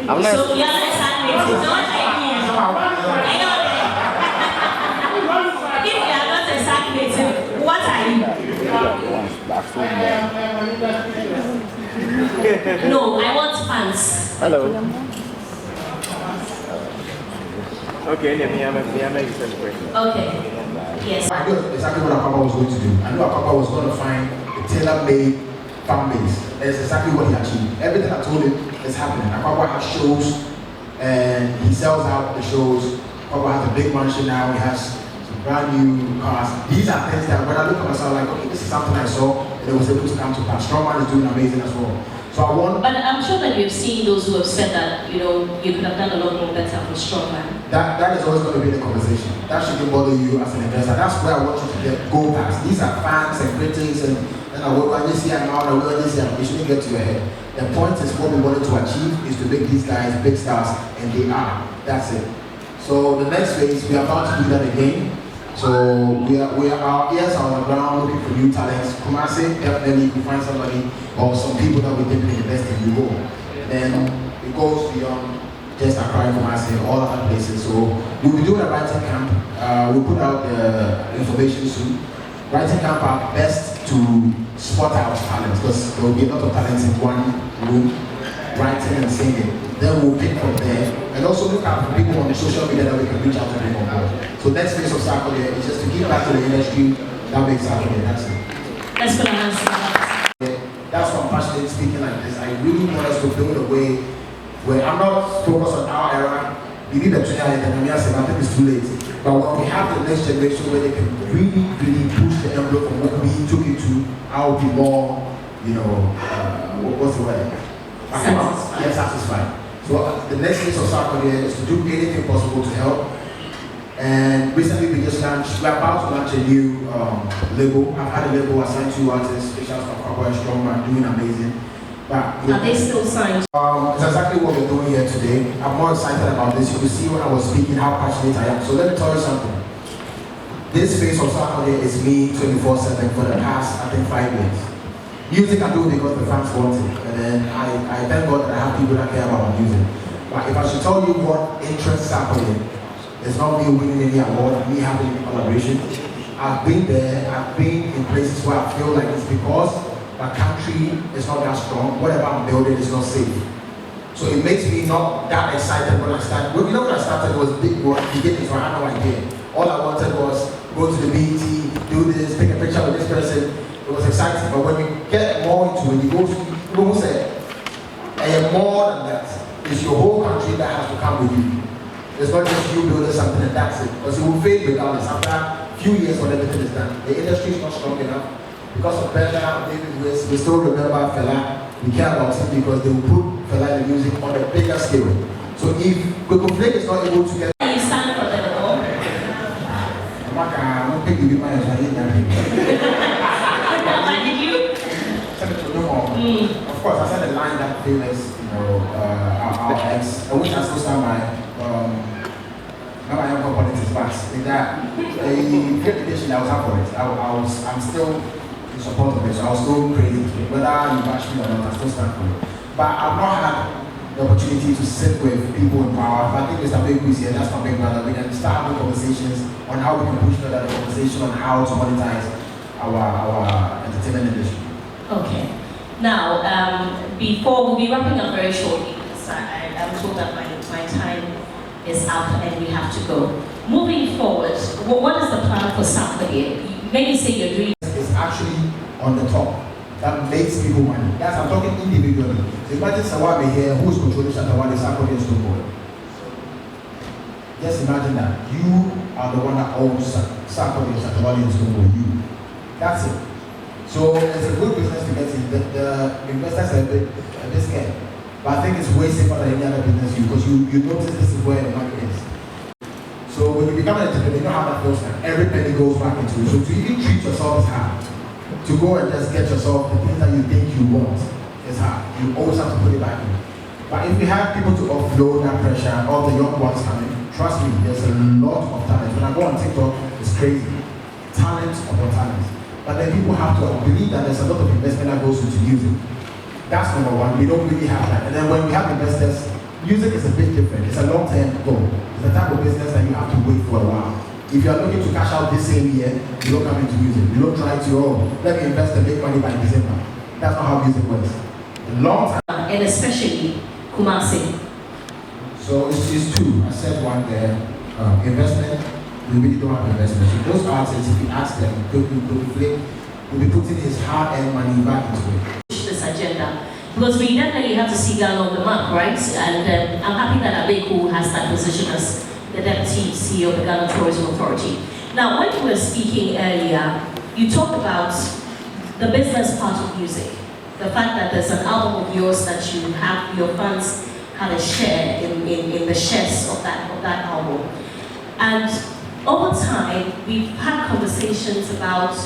I'm not. So you are exactly. Don't like me. I know that. If you are not exactly, what are you? No, I want fans. Hello. Okay, Okay. Yes. I knew exactly what Akwaboah was going to do. I knew Akwaboah was going to find a tailor-made fan base. That's exactly what he achieved. Everything I told him is happening. Akwaboah has shows and he sells out the shows. Akwaboah has a big mansion now. He has some brand new cars. These are things that when I look at myself, like, okay, this is something I saw and it was able to come to pass. Strongman is doing amazing as well. So I want. But I'm sure that you've seen those who have said that, you know, you could have done a lot more better for Strongman. That is always going to be the conversation. That shouldn't bother you as an investor. That's where I want you to go past. These are fans and critics and what I just see and now it shouldn't get to your head. The point is what we wanted to achieve is to make these guys big stars, and they are. That's it. So the next phase, we are about to do that again. So our ears are on the ground looking for new talents. Kumasi, definitely if we find somebody or some people that we think we invest in, we go. Then it goes beyond just Accra, Kumasi, all other places. So we'll be doing a writing camp. We'll put out the information soon. Writing camp are best to spot out talents because there will be a lot of talents in one room, writing and singing. Then we'll pick from there and also look out for people on the social media that we can reach out to them on board. So next phase of Sarkodie is just to give back to the industry that makes Sarkodie. That's it. That's what I'm asking. That's why I'm passionate speaking like this. I really want us to build a way where I'm not focused on our era. We need a trainer and I think it's too late. But when we have the next generation where they can really, really push the envelope from what we took it to, I'll be more, you know, what's the word? Satisfied. So the next phase of Sarkodie is to do anything possible to help. And recently we just launched, we're about to launch a new label. I've had a label assigned to artists, specials from Akwaboah and Strongman, doing amazing. But are they still signed? It's exactly what we're doing here today. I'm more excited about this. You will see when I was speaking how passionate I am. So let me tell you something. This phase of Sarkodie is me 24/7 for the past, I think, 5 years. Music I do because the fans want it. And then I thank God that I have people that care about my music. But if I should tell you what interests Sarkodie, it's not me winning any award, me having a collaboration. I've been there, I've been in places where I feel like it's because my country is not that strong, whatever I'm building is not safe. So it makes me not that excited when I started. When I started, it was big work, beginning, so I had no idea. All I wanted was go to the BET, do this, take a picture with this person. It was exciting, but when you get more into it, you go to people who say, and more than that, it's your whole country that has to come with you. It's not just you building something and that's it. Because it will fade regardless. After a few years when everything is done, the industry is not strong enough. Because of Bernard, David West, we still remember Fela. We care about him because they will put Fela in the music on a bigger scale. So if Coco Flake is not able to get... You stand for them all? I'm not picking my Why did you? Of course, I said a line that famous, you know, our ex. I wish I still stand by. Now I am for politics, but in that education I was up for it. I'm still in support of it, so I was still crazy. Whether you bash me or not, I still stand for it. But I've not had the opportunity to sit with people in power. I think Mr. Big is here, that's my big brother. We can start having conversations on how we can push further the conversation on how to monetize our entertainment industry. Okay. Now, before we'll be wrapping up very shortly, because I'm told that my time is up and we have to go. Moving forward, what is the plan for Sarkodie? Maybe say you're doing. It's actually on the top. That makes people money. That's I'm talking individually. So imagine Sawabe here who's controlling Shatawale, Sarkodie and Strongman. Just imagine that. You are the one that owns Sarkodie, Shatawale and Strongman. You. That's it. So it's a good business to get in. The investors are a bit scared. But I think it's way safer than any other business because you notice this is where the money is. So when you become an entrepreneur, you know how that feels like. Every penny goes back into it. So to even treat yourself is hard. To go and just get yourself the things that you think you want is hard. You always have to put it back in. But if we have people to offload that pressure, all the young ones coming, trust me, there's a lot of talent. When I go on TikTok, it's crazy. Talent upon talent. But then people have to believe that there's a lot of investment that goes into music. That's number one. We don't really have that. And then when we have investors, music is a bit different. It's a long-term goal. It's the type of business that you have to wait for a while. If you are looking to cash out this same year, you don't come into music. You don't try to, let me invest and make money by December. That's not how music works. A long time. And especially Kumasi. So it's two. I said one there. Investment. We really don't have investment. So those artists, if you ask them, will be putting his hard-earned money back into it. This agenda. Because we definitely have to see Ghana on the map, right? And I'm happy that Abeku has that position as the Deputy CEO of the Ghana Tourism Authority. Now, when you were speaking earlier, you talked about the business part of music. The fact that there's an album of yours that you have, your fans have a share in the shares of that album. And over time, we've had conversations about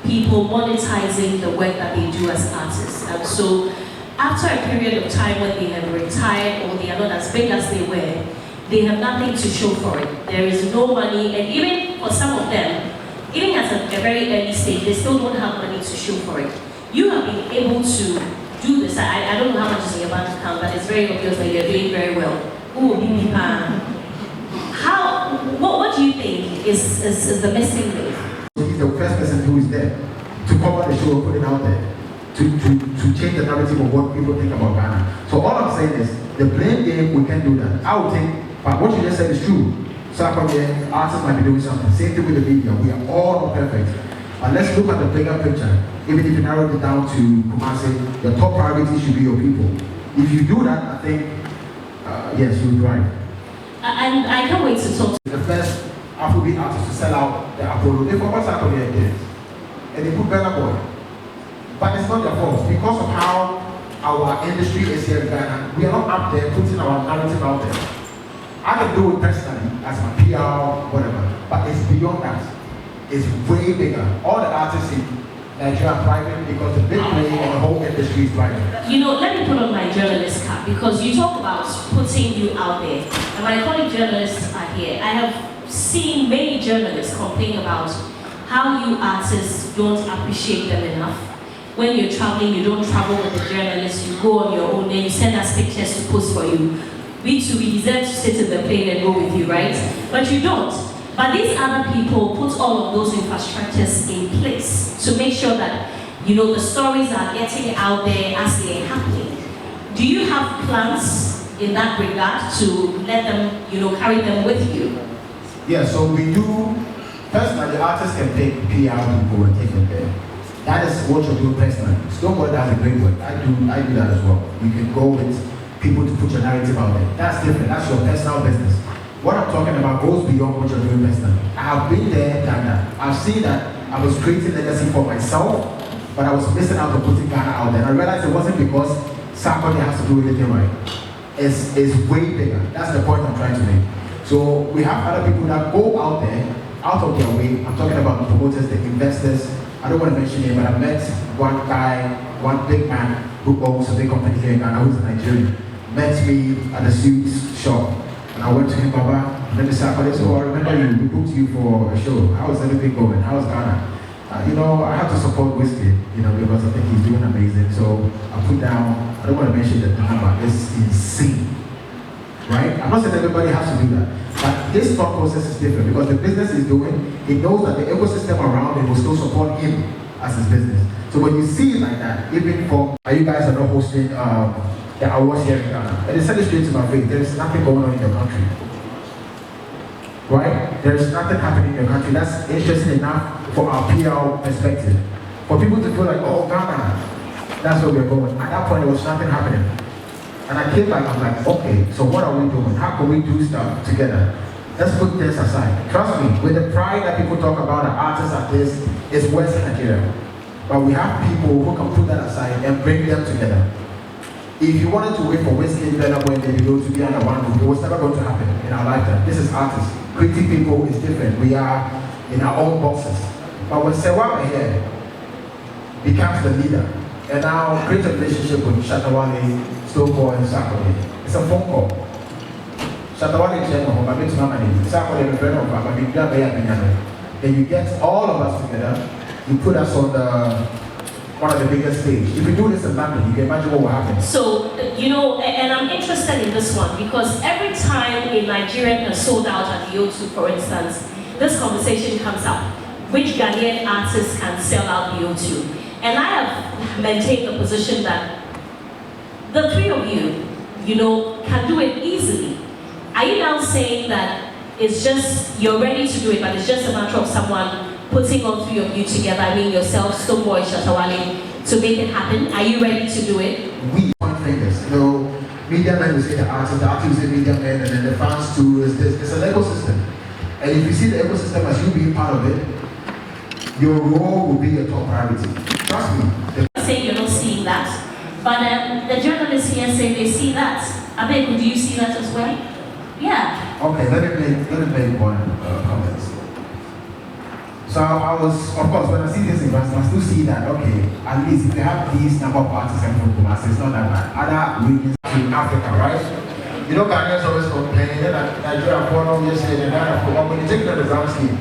people monetizing the work that they do as artists. And so, after a period of time when they have retired or they are not as big as they were, they have nothing to show for it. There is no money, and even for some of them, even at a very early stage, they still don't have money to show for it. You have been able to do this. I don't know how much is in your bank account, but it's very obvious that you're doing very well. What do you think is the missing link? He's the first person who is there to cover the show and put it out there. To change the narrative of what people think about Ghana. So all I'm saying is, the blame game, we can do that. I would think, but what you just said is true. Sarkodie, artists might be doing something. Same thing with the media. We are all not perfect. But let's look at the bigger picture. Even if you narrow it down to Kumasi, your top priority should be your people. If you do that, I think, yes, you'll drive. And I can't wait to talk to the first Afrobeat artist to sell out the Apollo. They forgot Sarkodie again. And they put Burna Boy. But it's not their fault. Because of how our industry is here in Ghana, we are not up there putting our narrative out there. I can do it personally as my PR, whatever, but it's beyond that. It's way bigger. All the artists in Nigeria are thriving because the big play and the whole industry is thriving. You know, let me put on my journalist cap, because you talk about putting you out there. And my colleague journalists are here. I have seen many journalists complain about how you artists don't appreciate them enough. When you're traveling, you don't travel with the journalists, you go on your own, then you send us pictures to post for you. We too, we deserve to sit in the plane and go with you, right? But you don't. But these other people put all of those infrastructures in place to make sure that, you know, the stories are getting out there as they're happening. Do you have plans in that regard to let them, you know, carry them with you? Yeah, so we do, personally, artists can take PR people and take them there. That is what you're doing personally. Snowboard does a great work. I do that as well. You can go with people to put your narrative out there. That's different. That's your personal business. What I'm talking about goes beyond what you're doing personally. I have been there, done that. I've seen that I was creating legacy for myself, but I was missing out on putting Ghana out there. And I realized it wasn't because Sarkodie has to do anything right. It's way bigger. That's the point I'm trying to make. So we have other people that go out there, out of their way. I'm talking about the promoters, the investors. I don't want to mention him, but I met one guy, one big man who owns a big company here in Ghana, who's a Nigerian. Met me at the suits shop, and I went to him, Baba, let me say, so I remember you, we booked you for a show. How's everything going? How's Ghana? You know, I have to support Whiskey, you know, because I think he's doing amazing. So I put down, I don't want to mention the number, it's insane, right? I'm not saying everybody has to do that. But this thought process is different because the business is doing, he knows that the ecosystem around it will still support him as his business. So when you see it like that, even for, you guys are not hosting the awards here in Ghana, and it's said it straight to my face, there is nothing going on in your country. Right? There is nothing happening in your country that's interesting enough for our PR perspective. For people to feel like, oh, Ghana, that's where we're going. At that point, there was nothing happening. And I came back, I was like, okay, so what are we doing? How can we do stuff together? Let's put this aside. Trust me, with the pride that people talk about, the artists like this, it's West Nigeria. But we have people who can put that aside and bring them together. If you wanted to wait for Whiskey and Burna Boy and Davido to be under one roof, it was never going to happen in our lifetime. This is artists. Creative people is different. We are in our own boxes. But when Sewa here becomes the leader, and now create a relationship with Shatawale, Snowboard, and Sarkodie, it's a phone call. Shatawale is my big money. Sarkodie is friend of mine. Then you get all of us together. You put us on the one of the biggest stages. If we do this in London, you can imagine what will happen. So, and I'm interested in this one because every time a Nigerian has sold out at the O2, for instance, this conversation comes up. Which Ghanaian artists can sell out the O2? And I have maintained the position that the three of you, can do it easily. Are you now saying that it's just, you're ready to do it, but it's just a matter of someone putting all three of you together, I mean yourself, Stoneboy, Shatawale, to make it happen? Are you ready to do it? We point fingers. Media men will say the artist will say media men, and then the fans too. It's an ecosystem. And if you see the ecosystem as you being part of it, your role will be your top priority. Trust me. Say you're not seeing that, but the journalists here say they see that. Abeg, do you see that as well? Yeah. Okay, let me make one comment. So I was, of course, when I see this event, I still see that, okay, at least if you have these number of artists coming from Kumasi, it's not that bad. Other regions in Africa, right? Ghanaians always complain that Nigeria for no years and Ghana for when you take it to the grand scheme.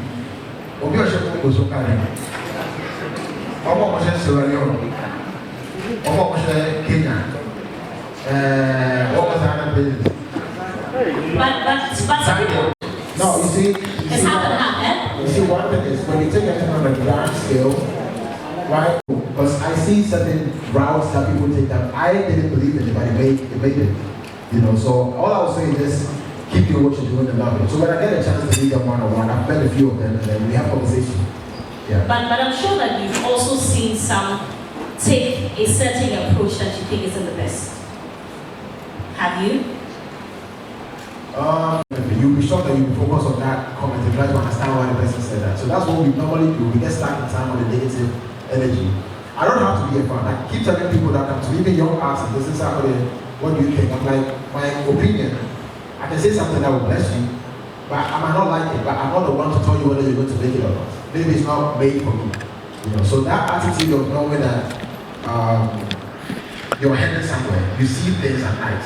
Obi Osho goes so kind of. Omo Osho Sierra Leone. Omo Osho Kenya. What was the other place? But no, you see, it's happened. You see, one thing is when you take it on a grand scale, right? Because I see certain routes that people take that I didn't believe in it, but it made it. So all I would say is just keep doing what you're doing and love it. So when I get a chance to meet them one-on-one, I've met a few of them and then we have conversation. Yeah. But I'm sure that you've also seen some take a certain approach that you think isn't the best. Have you? You'll be shocked that you focus on that comment and try to understand why the person said that. So that's what we normally do. We get stuck in time on the negative energy. I don't have to be a fan. I keep telling people that come to me, even young artists, this is Sarkodie, what do you think? I'm like, my opinion, I can say something that will bless you, but I might not like it, but I'm not the one to tell you whether you're going to make it or not. Maybe it's not made for me. So that attitude of knowing that you're headed somewhere, you see things at night.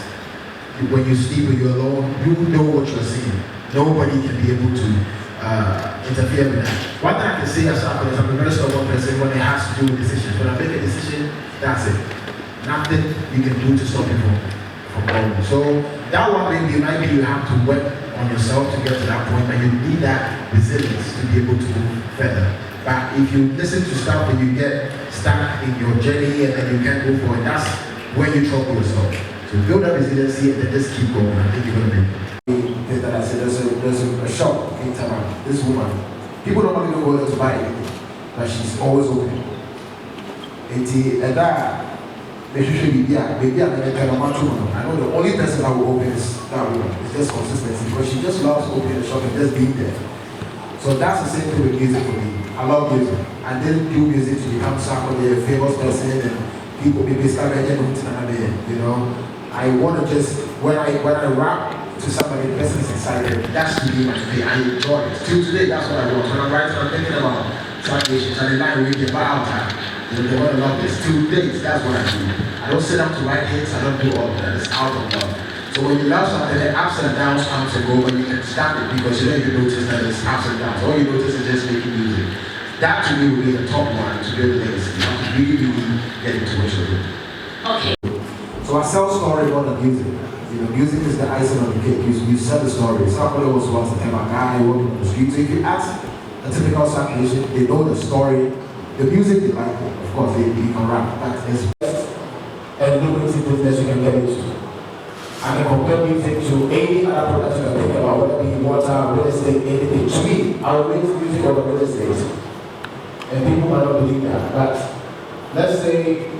When you sleep, when you're alone, you know what you're seeing. Nobody can be able to interfere with that. One thing I can say as Sarkodie is I'm a very stubborn person when it has to do with decisions. When I make a decision, that's it. Nothing you can do to stop you from going. So that one maybe you have to work on yourself to get to that point, but you need that resilience to be able to move further. But if you listen to stuff and you get stuck in your journey and then you can't go forward, that's when you trouble yourself. So build that resiliency and then just keep going. I think you're going to make it. That I said, there's a shop in Taiwan. This woman, people don't really know whether to buy anything, but she's always open. And that maybe I know the only person that will open is that woman. It's just consistency because she just loves opening the shop and just being there. So that's the same thing with music for me. I love music. I didn't do music to become Sarkodie, a famous person, and people maybe start getting I want to just when I rap to somebody, the person is excited. That should be my thing. I enjoy it. Till today, that's what I want. When I'm writing, I'm thinking about translations and I read about time. They want to love this. Till days, that's what I do. I don't sit down to write hits. I don't do all of that. It's out of love. So when you love something, the ups and downs come and go, but you can stop it because you don't even notice that it's ups and downs. All you notice is just making music. That to me will be the top one to build a legacy. You have to really get into what you're doing. Okay. So I sell story more than music. Music is the icing on the cake. You sell the story. Sarkodie was once a kind of guy working on the street. So if you ask a typical South Asian, they know the story. The music they like it. Of course, they can rap. That is best and lucrative business you can get into. I can compare music to any other product you can think about, whether it be water, real estate, anything. To me, I will raise music over real estate. And people might not believe that. But let's say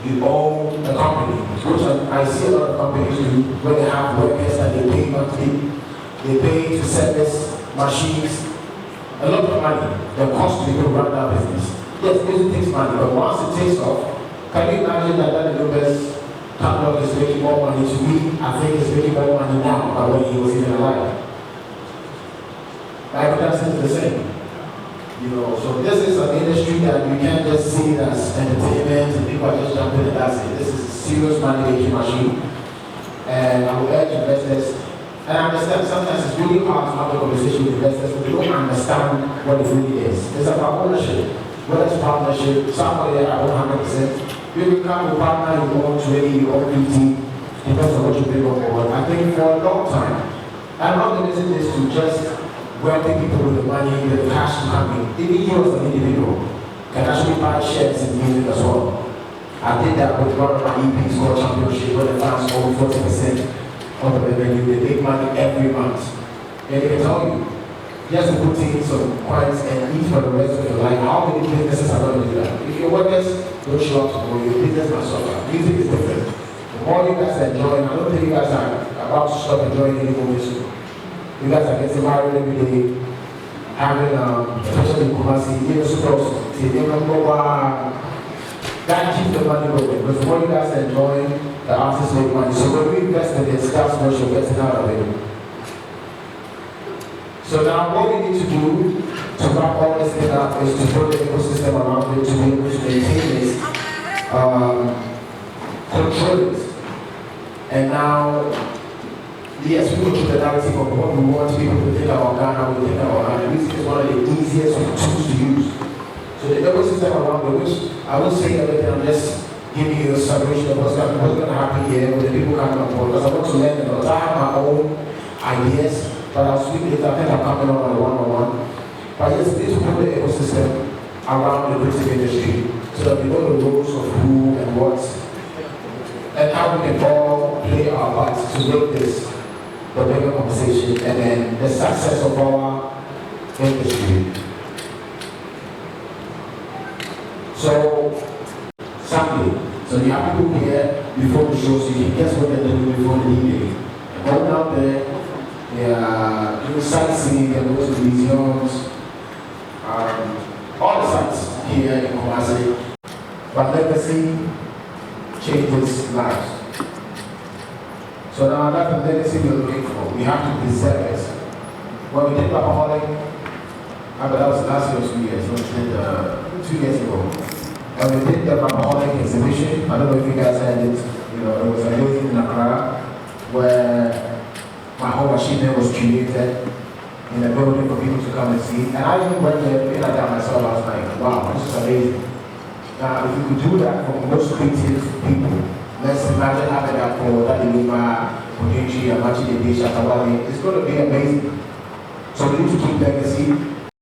you own a company, which I see a lot of companies do, where they have workers that they pay monthly, they pay to service machines, a lot of money that costs to even run that business. Yes, music takes money, but once it takes off, can you imagine that the best catalog is making more money? To me, I think it's making more money now than when he was even alive. My production is the same. So this is an industry that you can't just see it as entertainment and people are just jumping and that's it. This is a serious money-making machine. And I will urge investors, and I understand sometimes it's really hard to have a conversation with investors when they don't understand what it really is. It's about ownership. whether it's partnership, somebody I own 100%. You become a partner, you own 20, you own 50, depends on what you bring on board. I think for a long time, I'm not going to listen this to just wealthy people with the money, with the cash to come in. Even you as an individual can actually buy shares in music as well. I did that with one of my EPs called Championship, where the fans own 40% of the revenue. They make money every month. And they can tell you, just to put in some coins and eat for the rest of your life, how many businesses are going to do that? If your workers don't show up tomorrow, your business must suffer. Music is different. The more you guys are enjoying, I don't think you guys are about to stop enjoying any more music. You guys are getting married every day, having, especially in Kumasi, even super awesome. That keeps the money going, because the more you guys are enjoying, the artists make money. So when we invest in this, that's what you're getting out of it. So now what we need to do to wrap all this thing up is to build the ecosystem around it to be able to maintain this, control it. And now, yes, we go through the narrative of what we want people to think about Ghana, we think about Ghana. Music is one of the easiest tools to use. So the ecosystem around it, which I will say everything, I'm just giving you a summation of what's going to happen here with the people coming on board. Because I want to learn a lot. I have my own ideas, but I'll speak later. I think I'm coming on a one-on-one. But yes, we need to put the ecosystem around the music industry so that we know the roles of who and what, and how we can all play our parts to make this the bigger conversation and then the success of our industry. So, Sunday, so you have people here before the show, so you can guess what they're doing before the evening. Going out there, they are doing sightseeing, they're going to museums, all the sites here in Kumasi. But legacy changes lives. So now that's the legacy we're looking for. We have to preserve it. When we did Akwaboah, but that was last year or 2 years, so we did 2 years ago. And we did the Akwaboah exhibition. I don't know if you guys had it. You know, it was amazing in Accra, where my whole achievement was created in a building for people to come and see. And I even went there looking at that myself. I was like, wow, this is amazing. Now, if you could do that for most creative people, let's imagine having that for that Ilima, Odenji, Amachi, Dedesha, Tabali, it's going to be amazing. So we need to keep legacy.